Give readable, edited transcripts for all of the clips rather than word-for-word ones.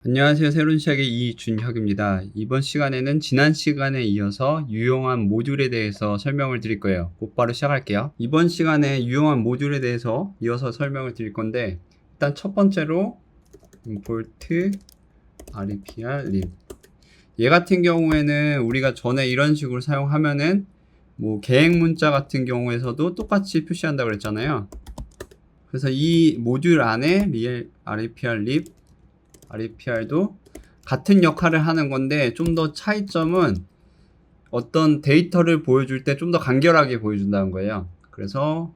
안녕하세요. 새로운 시작의 이준혁입니다. 이번 시간에는 지난 시간에 이어서 유용한 모듈에 대해서 설명을 드릴 거예요. 곧바로 시작할게요. 이번 시간에 유용한 모듈에 대해서 이어서 설명을 드릴 건데, 일단 첫 번째로 import repr lib. 얘 같은 경우에는 우리가 전에 이런 식으로 사용하면은 뭐 계획 문자 같은 경우에서도 똑같이 표시한다고 그랬잖아요. 그래서 이 모듈 안에 repr lib REPR도 같은 역할을 하는 건데, 좀 더 차이점은 어떤 데이터를 보여줄 때 좀 더 간결하게 보여준다는 거예요. 그래서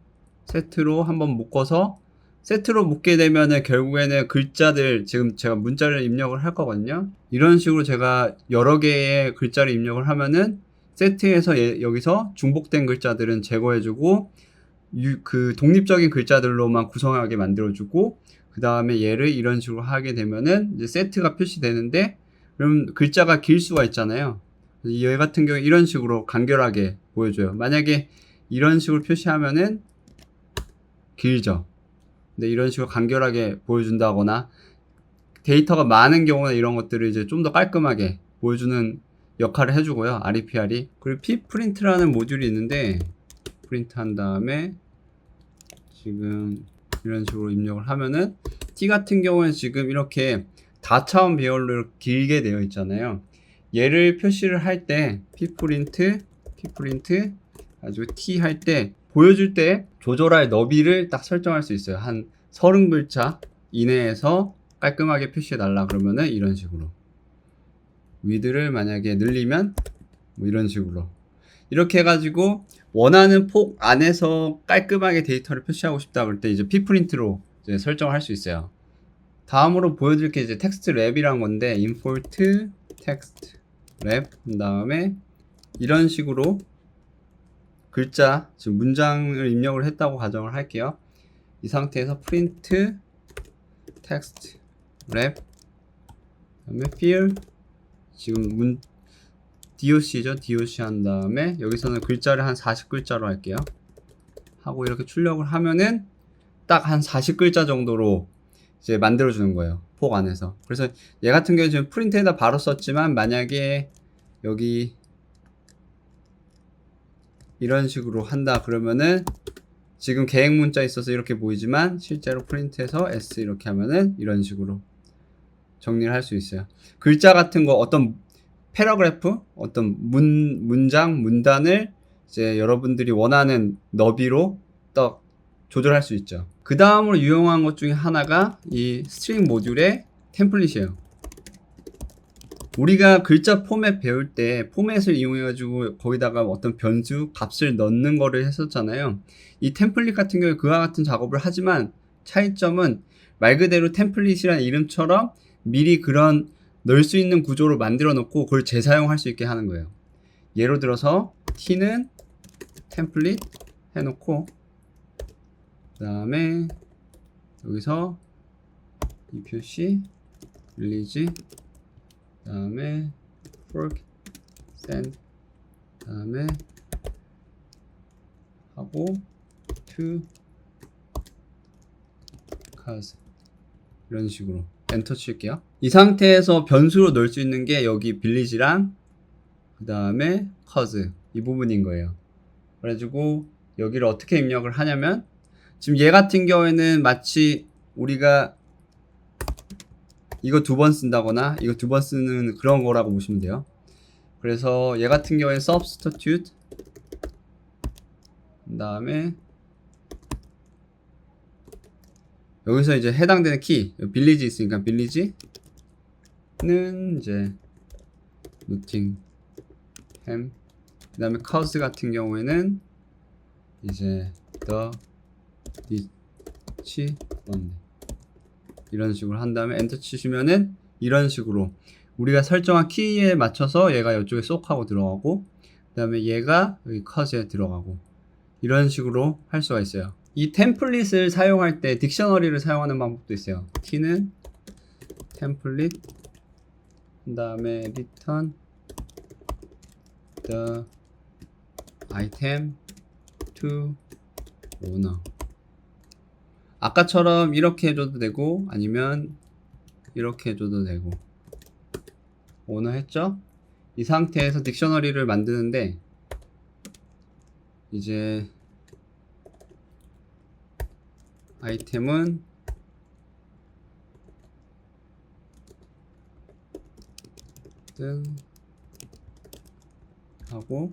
세트로 한번 묶어서, 세트로 묶게 되면은 결국에는 글자들, 지금 제가 문자를 입력을 할 거거든요. 이런 식으로 제가 여러 개의 글자를 입력을 하면은 세트에서 여기서 중복된 글자들은 제거해주고, 그 독립적인 글자들로만 구성하게 만들어주고, 그 다음에 얘를 이런 식으로 하게 되면은 이제 세트가 표시되는데, 그럼 글자가 길 수가 있잖아요. 얘 같은 경우에 이런 식으로 간결하게 보여줘요. 만약에 이런 식으로 표시하면은 길죠. 근데 이런 식으로 간결하게 보여준다거나, 데이터가 많은 경우나 이런 것들을 이제 좀 더 깔끔하게 보여주는 역할을 해주고요. REPR이. 그리고 pprint라는 모듈이 있는데, 프린트 한 다음에 지금 이런 식으로 입력을 하면은, t 같은 경우에 지금 이렇게 다차원 배열로 길게 되어 있잖아요. 얘를 표시를 할 때 pprint 가지고 t 할 때, 보여줄 때 조절할 너비를 딱 설정할 수 있어요. 한 30글자 이내에서 깔끔하게 표시해 달라 그러면은 이런 식으로, 위드를 만약에 늘리면 뭐 이런 식으로, 이렇게 해가지고 원하는 폭 안에서 깔끔하게 데이터를 표시하고 싶다 그럴 때 이제 pprint로 이제 설정할 수 있어요. 다음으로 보여드릴 게 이제 텍스트 랩이란 건데, import text 랩 한 다음에 이런 식으로 글자, 지금 문장을 입력을 했다고 가정을 할게요. 이 상태에서 print text 랩 그다음에 fill, 지금 doc죠. doc 한 다음에 여기서는 글자를 한 40글자로 할게요. 하고 이렇게 출력을 하면은 딱 한 40글자 정도로 이제 만들어주는 거예요. 폭 안에서. 그래서 얘 같은 경우에 지금 프린트에다 바로 썼지만, 만약에 여기 이런 식으로 한다 그러면은 지금 계획 문자 있어서 이렇게 보이지만, 실제로 프린트해서 S 이렇게 하면은 이런 식으로 정리를 할 수 있어요. 글자 같은 거, 어떤 패러그래프, 어떤 문장, 문단을 이제 여러분들이 원하는 너비로 딱 조절할 수 있죠. 그 다음으로 유용한 것 중에 하나가 이 스트링 모듈의 템플릿이에요. 우리가 글자 포맷 배울 때 포맷을 이용해 가지고 거기다가 어떤 변수 값을 넣는 거를 했었잖아요. 이 템플릿 같은 경우에 그와 같은 작업을 하지만, 차이점은 말 그대로 템플릿이라는 이름처럼 미리 그런 넣을 수 있는 구조로 만들어 놓고 그걸 재사용할 수 있게 하는 거예요. 예를 들어서 t는 템플릿 해놓고, 그 다음에 여기서 이 표시 릴리즈, 그 다음에 fork send, 그 다음에 하고 to cause, 이런 식으로 엔터 칠게요. 이 상태에서 변수로 넣을 수 있는 게 여기 빌리지랑 그 다음에 cause, 이 부분인 거예요. 그래가지고 여기를 어떻게 입력을 하냐면, 지금 얘 같은 경우에는 마치 우리가 이거 2번 쓴다거나 이거 2번 쓰는 그런 거라고 보시면 돼요. 그래서 얘 같은 경우에 substitute 그 다음에 여기서 이제 해당되는 키, 빌리지 있으니까 빌리지는 이제 노팅햄, 그 다음에 cause 같은 경우에는 이제 the which one, 이런 식으로 한 다음에 엔터 치시면은 이런 식으로 우리가 설정한 키에 맞춰서 얘가 이쪽에 쏙 하고 들어가고, 그 다음에 얘가 여기 cause에 들어가고, 이런 식으로 할 수가 있어요. 이 템플릿을 사용할 때 딕셔너리를 사용하는 방법도 있어요. t는 템플릿 그 다음에 return the item to owner. 아까처럼 이렇게 해줘도 되고, 아니면 이렇게 해줘도 되고. 오너 했죠? 이 상태에서 딕셔너리를 만드는데 이제 아이템은 등 하고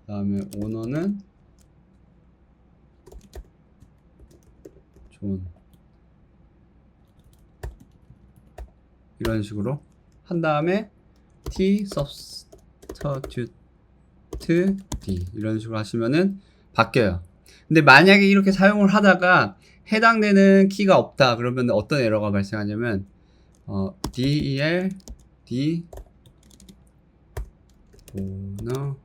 그 다음에 오너는 존 이런 식으로 한 다음에 t substitute d 이런 식으로 하시면은 바뀌어요. 근데 만약에 이렇게 사용을 하다가 해당되는 키가 없다 그러면 어떤 에러가 발생하냐면 del d 오너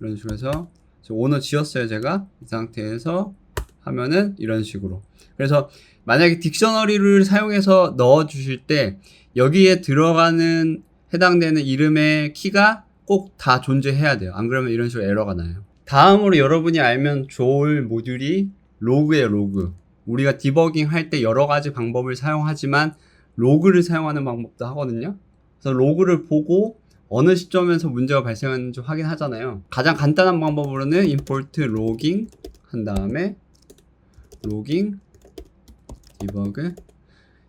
이런 식으로 해서 오너 지었어요. 제가 이 상태에서 하면은 이런 식으로. 그래서 만약에 딕셔너리를 사용해서 넣어 주실 때 여기에 들어가는 해당되는 이름의 키가 꼭 다 존재해야 돼요. 안 그러면 이런 식으로 에러가 나요. 다음으로 여러분이 알면 좋을 모듈이 로그예요. 로그. 우리가 디버깅 할 때 여러 가지 방법을 사용하지만 로그를 사용하는 방법도 하거든요. 그래서 로그를 보고 어느 시점에서 문제가 발생하는지 확인하잖아요. 가장 간단한 방법으로는 import logging 한 다음에 logging debug.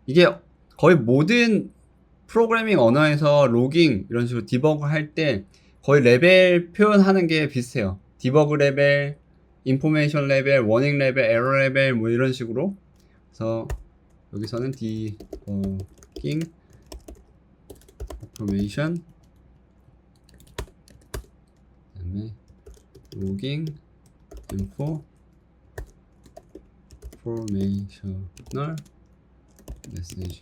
이게 거의 모든 프로그래밍 언어에서 로깅 이런 식으로 디버그 할 때 거의 레벨 표현하는 게 비슷해요. 디버그 레벨, 인포메이션 레벨, 워닝 레벨, 에러 레벨 뭐 이런 식으로. 그래서 여기서는 디버깅 인포메이션 그다음에 로깅 인포메이셔널 메시지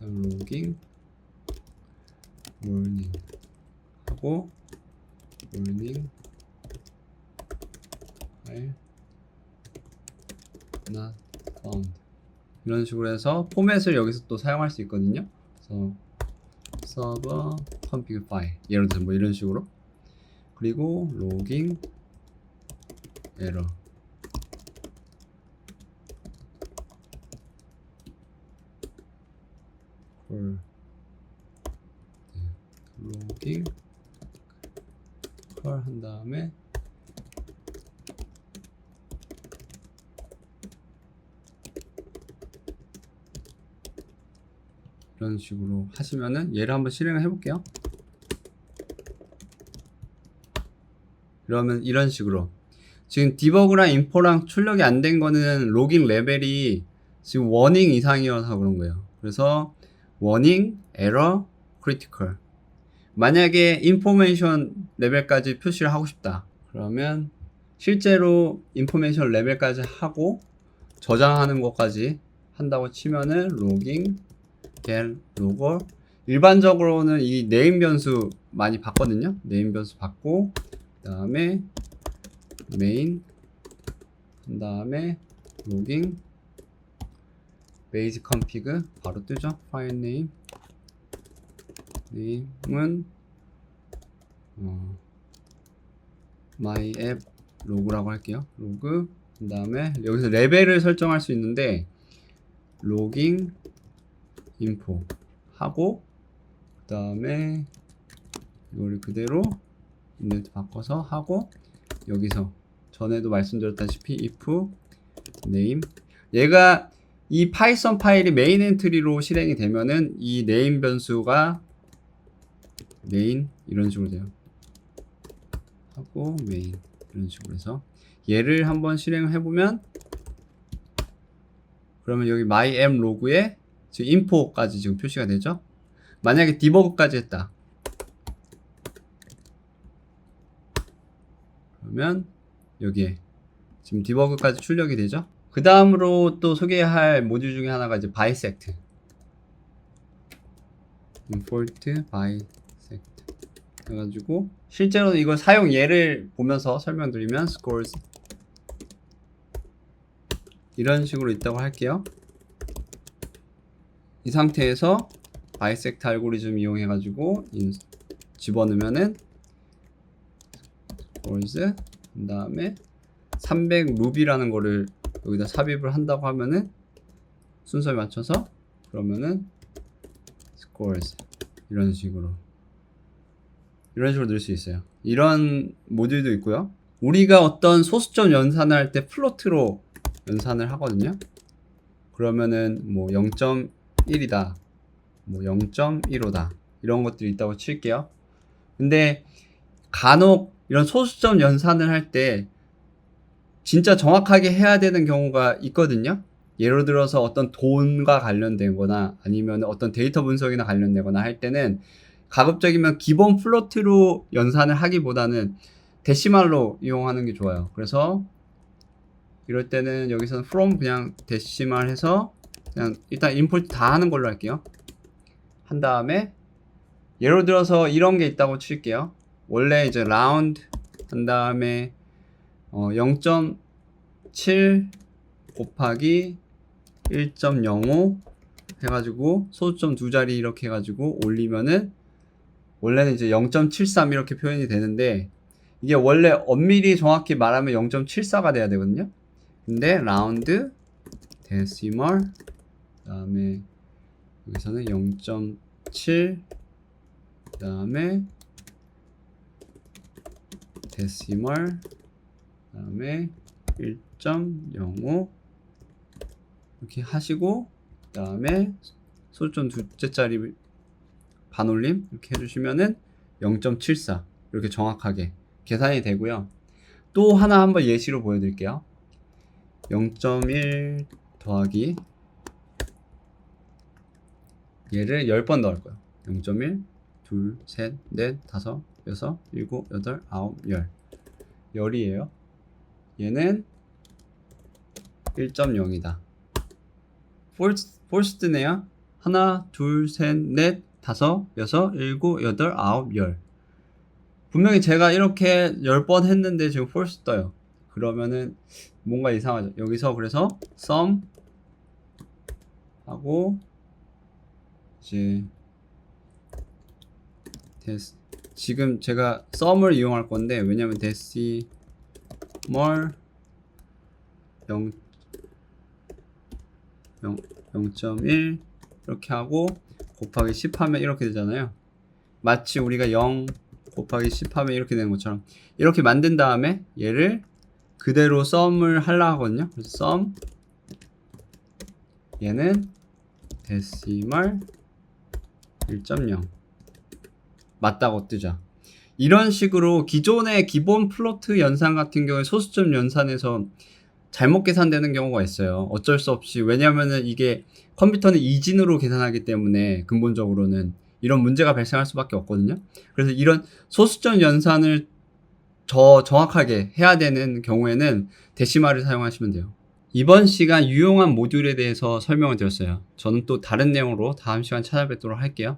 로깅 warning 하고 warning file not found 이런 식으로 해서 포맷을 여기서 또 사용할 수 있거든요. 그래서 server config file 예를 들어서 뭐 이런 식으로. 그리고 logging error 로깅 컬 한 다음에 이런 식으로 하시면은 얘를 한번 실행을 해볼게요. 그러면 이런 식으로 지금 디버그랑 인포랑 출력이 안 된 거는 로깅 레벨이 지금 워닝 이상이어서 그런 거예요. 그래서 워닝, 에러, 크리티컬. 만약에 인포메이션 레벨까지 표시를 하고 싶다. 그러면 실제로 인포메이션 레벨까지 하고 저장하는 것까지 한다고 치면은 로깅, get, logger. 일반적으로는 이 네임 변수 많이 받거든요. 네임 변수 받고 그 다음에 main 그 다음에 logging base config 바로 뜨죠. 파일 네임 네임은 my app 로그라고 할게요. 로그 그 다음에 여기서 레벨을 설정할 수 있는데 logging info 하고 그 다음에 이거를 그대로 인덴트 바꿔서 하고 여기서 전에도 말씀드렸다시피 if name 얘가 이 파이썬 파일이 메인 엔트리로 실행이 되면은 이 네임 변수가 메인 이런 식으로 돼요. 하고 메인 이런 식으로 해서 얘를 한번 실행을 해보면 그러면 여기 myApp로그에 지금 info까지 지금 표시가 되죠. 만약에 디버그까지 했다. 그러면 여기에 지금 디버그까지 출력이 되죠. 그 다음으로 또 소개할 모듈 중에 하나가 이제 bisect import bisect 해가지고 실제로 이걸 사용 예를 보면서 설명드리면 scores 이런 식으로 있다고 할게요. 이 상태에서 bisect 알고리즘 이용해가지고 집어넣으면은 scores 그 다음에 300 루비라는 거를 여기다 삽입을 한다고 하면은 순서에 맞춰서 그러면은 scores 이런 식으로 넣을 수 있어요. 이런 모듈도 있고요. 우리가 어떤 소수점 연산을 할 때 플로트로 연산을 하거든요. 그러면은 뭐 0.1이다, 뭐 0.15다 이런 것들이 있다고 칠게요. 근데 간혹 이런 소수점 연산을 할 때 진짜 정확하게 해야 되는 경우가 있거든요. 예를 들어서 어떤 돈과 관련된 거나 아니면 어떤 데이터 분석이나 관련되거나 할 때는 가급적이면 기본 플로트로 연산을 하기보다는 데시말로 이용하는 게 좋아요. 그래서 이럴 때는 여기서는 from 그냥 데시말 해서 그냥 일단 임포트 다 하는 걸로 할게요. 한 다음에 예를 들어서 이런 게 있다고 칠게요. 원래 이제 round 한 다음에 0.7 곱하기 1.05 해가지고 소수점 두 자리 이렇게 해가지고 올리면은 원래는 이제 0.73 이렇게 표현이 되는데 이게 원래 엄밀히 정확히 말하면 0.74가 돼야 되거든요. 근데 라운드 데시멀 그다음에 여기서는 0.7 그다음에 데시멀 그다음에 1.05 이렇게 하시고 그다음에 소수점 둘째짜리 반올림 이렇게 해주시면은 0.74 이렇게 정확하게 계산이 되고요. 또 하나 한번 예시로 보여드릴게요. 0.1 더하기 얘를 10번 넣을 거예요. 0.1 둘, 셋, 넷, 다섯, 여섯, 일곱, 여덟, 아홉, 열. 열이에요. 얘는 1.0이다. 폴스트네요. 하나, 둘, 셋, 넷, 다섯, 여섯, 일곱, 여덟, 아홉, 열. 분명히 제가 이렇게 10번 했는데 지금 폴스 떠요. 그러면은 뭔가 이상하죠. 여기서 그래서 sum 하고 이제 지금 제가 sum을 이용할 건데 왜냐면 데시멀 0.1 이렇게 하고 곱하기 10 하면 이렇게 되잖아요. 마치 우리가 0 곱하기 10 하면 이렇게 되는 것처럼 이렇게 만든 다음에 얘를 그대로 sum을 하려고 하거든요. 그래서 sum 얘는 데시멀 1.0 맞다고 뜨죠. 이런 식으로 기존의 기본 플로트 연산 같은 경우에 소수점 연산에서 잘못 계산되는 경우가 있어요. 어쩔 수 없이. 왜냐면은 이게 컴퓨터는 이진으로 계산하기 때문에 근본적으로는 이런 문제가 발생할 수밖에 없거든요. 그래서 이런 소수점 연산을 더 정확하게 해야 되는 경우에는 데시말을 사용하시면 돼요. 이번 시간 유용한 모듈에 대해서 설명을 드렸어요. 저는 또 다른 내용으로 다음 시간 찾아뵙도록 할게요.